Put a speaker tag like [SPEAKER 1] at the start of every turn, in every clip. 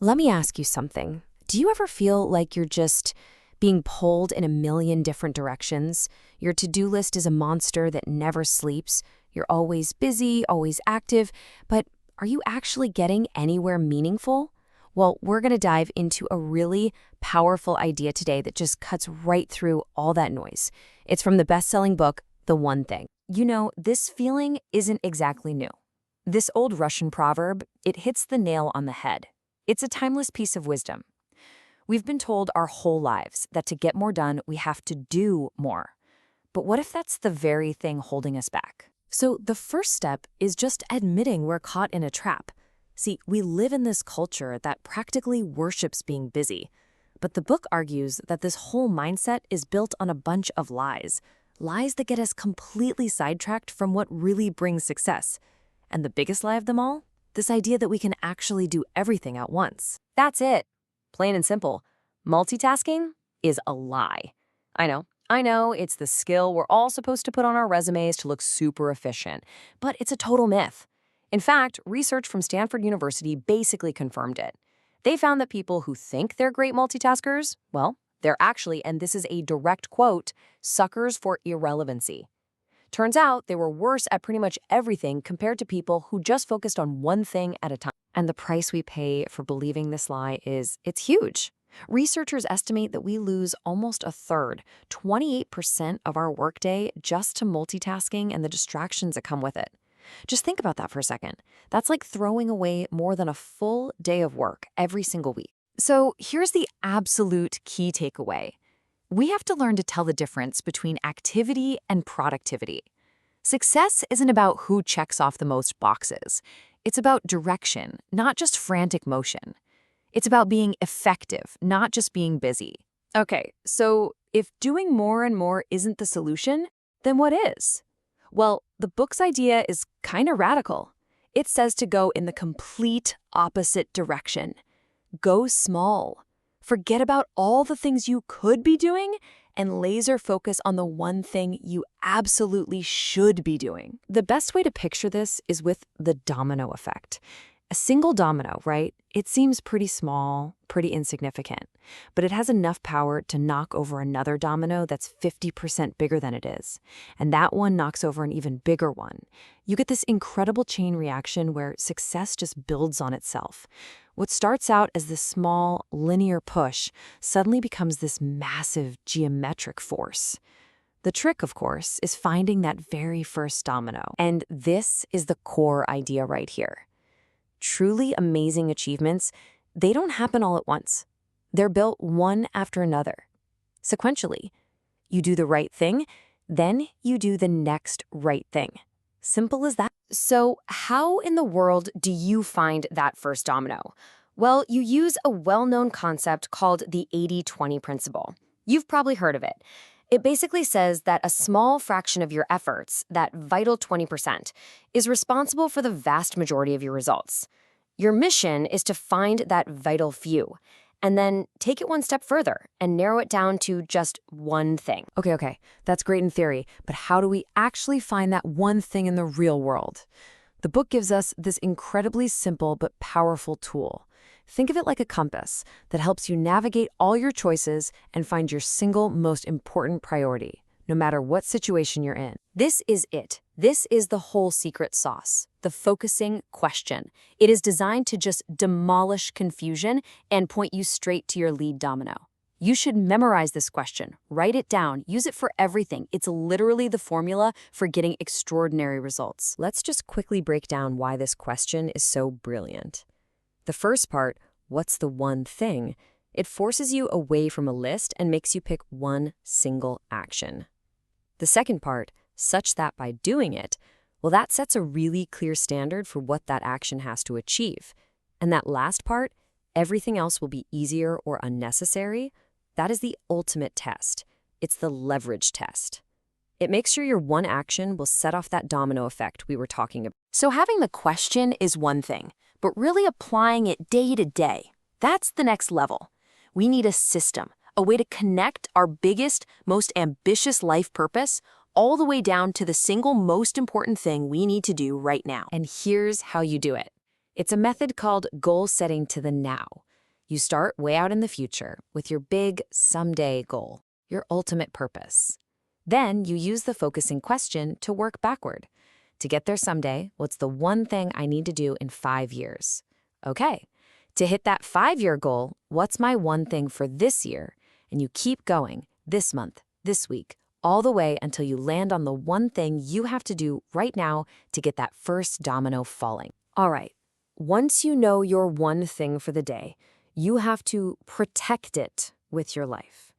[SPEAKER 1] Let me ask you something. Do you ever feel like you're just being pulled in a million different directions? Your to-do list is a monster that never sleeps. You're always busy, always active, but are you actually getting anywhere meaningful? Well, we're going to dive into a really powerful idea today that just cuts right through all that noise. It's from the best-selling book, The One Thing. You know, this feeling isn't exactly new. This old Russian proverb, it hits the nail on the head. It's a timeless piece of wisdom. We've been told our whole lives that to get more done, we have to do more. But what if that's the very thing holding us back? So the first step is just admitting we're caught in a trap. See, we live in this culture that practically worships being busy. But the book argues that this whole mindset is built on a bunch of lies. Lies that get us completely sidetracked from what really brings success. And the biggest lie of them all? This idea that we can actually do everything at once. That's it. Plain and simple. Multitasking is a lie. I know, it's the skill we're all supposed to put on our resumes to look super efficient, but it's a total myth. In fact, research from Stanford University basically confirmed it. They found that people who think they're great multitaskers, well, they're actually, and this is a direct quote, suckers for irrelevancy. Turns out they were worse at pretty much everything compared to people who just focused on one thing at a time. And the price we pay for believing this lie it's huge. Researchers estimate that we lose almost a third, 28% of our workday just to multitasking and the distractions that come with it. Just think about that for a second. That's like throwing away more than a full day of work every single week. So here's the absolute key takeaway. We have to learn to tell the difference between activity and productivity. Success isn't about who checks off the most boxes. It's about direction, not just frantic motion. It's about being effective, not just being busy. Okay, so if doing more and more isn't the solution, then what is? Well, the book's idea is kind of radical. It says to go in the complete opposite direction. Go small. Forget about all the things you could be doing and laser focus on the one thing you absolutely should be doing. The best way to picture this is with the domino effect. A single domino, right? It seems pretty small, pretty insignificant, but it has enough power to knock over another domino that's 50% bigger than it is. And that one knocks over an even bigger one. You get this incredible chain reaction where success just builds on itself. What starts out as this small, linear push suddenly becomes this massive geometric force. The trick, of course, is finding that very first domino. And this is the core idea right here. Truly amazing achievements, they don't happen all at once. They're built one after another. Sequentially, you do the right thing, then you do the next right thing. Simple as that. So how in the world do you find that first domino? Well, you use a well-known concept called the 80-20 principle. You've probably heard of it. It basically says that a small fraction of your efforts, that vital 20%, is responsible for the vast majority of your results. Your mission is to find that vital few, and then take it one step further and narrow it down to just one thing. Okay, that's great in theory, but how do we actually find that one thing in the real world? The book gives us this incredibly simple but powerful tool. Think of it like a compass that helps you navigate all your choices and find your single most important priority, no matter what situation you're in. This is it. This is the whole secret sauce, the focusing question. It is designed to just demolish confusion and point you straight to your lead domino. You should memorize this question, write it down, use it for everything. It's literally the formula for getting extraordinary results. Let's just quickly break down why this question is so brilliant. The first part, what's the one thing? It forces you away from a list and makes you pick one single action. The second part, such that by doing it, well, that sets a really clear standard for what that action has to achieve. And that last part, everything else will be easier or unnecessary. That is the ultimate test. It's the leverage test. It makes sure your one action will set off that domino effect we were talking about. So having the question is one thing, but really applying it day to day, that's the next level. We need a system, a way to connect our biggest, most ambitious life purpose all the way down to the single most important thing we need to do right now. And here's how you do it. It's a method called goal setting to the now. You start way out in the future with your big someday goal, your ultimate purpose. Then you use the focusing question to work backward. To get there someday, what's the one thing I need to do in 5 years? Okay, to hit that 5-year goal, what's my one thing for this year? And you keep going this month, this week, all the way until you land on the one thing you have to do right now to get that first domino falling. All right, once you know your one thing for the day, you have to protect it with your life.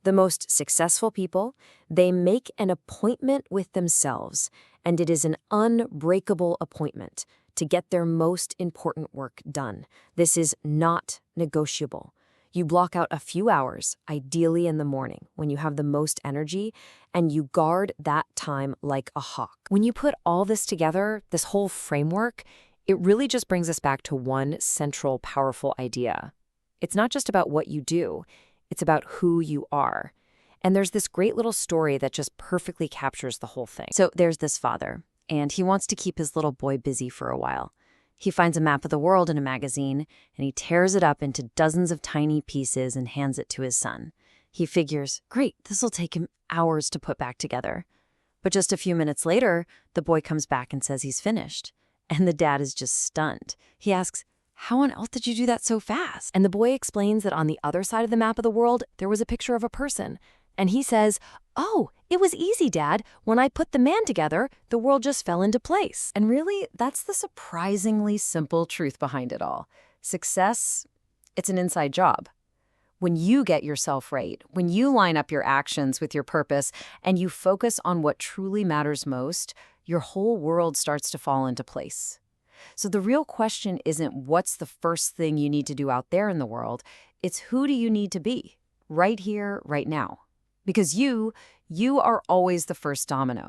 [SPEAKER 1] The most successful people, they make an appointment with themselves, and it is an unbreakable appointment to get their most important work done. This is not negotiable. You block out a few hours, ideally in the morning, when you have the most energy, and you guard that time like a hawk. When you put all this together, this whole framework, it really just brings us back to one central, powerful idea. It's not just about what you do, it's about who you are. And there's this great little story that just perfectly captures the whole thing. So there's this father, and he wants to keep his little boy busy for a while. He finds a map of the world in a magazine, and he tears it up into dozens of tiny pieces and hands it to his son. He figures, great, this'll take him hours to put back together. But just a few minutes later, the boy comes back and says he's finished. And the dad is just stunned. He asks, how on earth did you do that so fast? And the boy explains that on the other side of the map of the world, there was a picture of a person. And he says, oh, it was easy, Dad. When I put the man together, the world just fell into place. And really, that's the surprisingly simple truth behind it all. Success, it's an inside job. When you get yourself right, when you line up your actions with your purpose, and you focus on what truly matters most, your whole world starts to fall into place. So the real question isn't what's the first thing you need to do out there in the world, it's who do you need to be, right here, right now. Because you are always the first domino.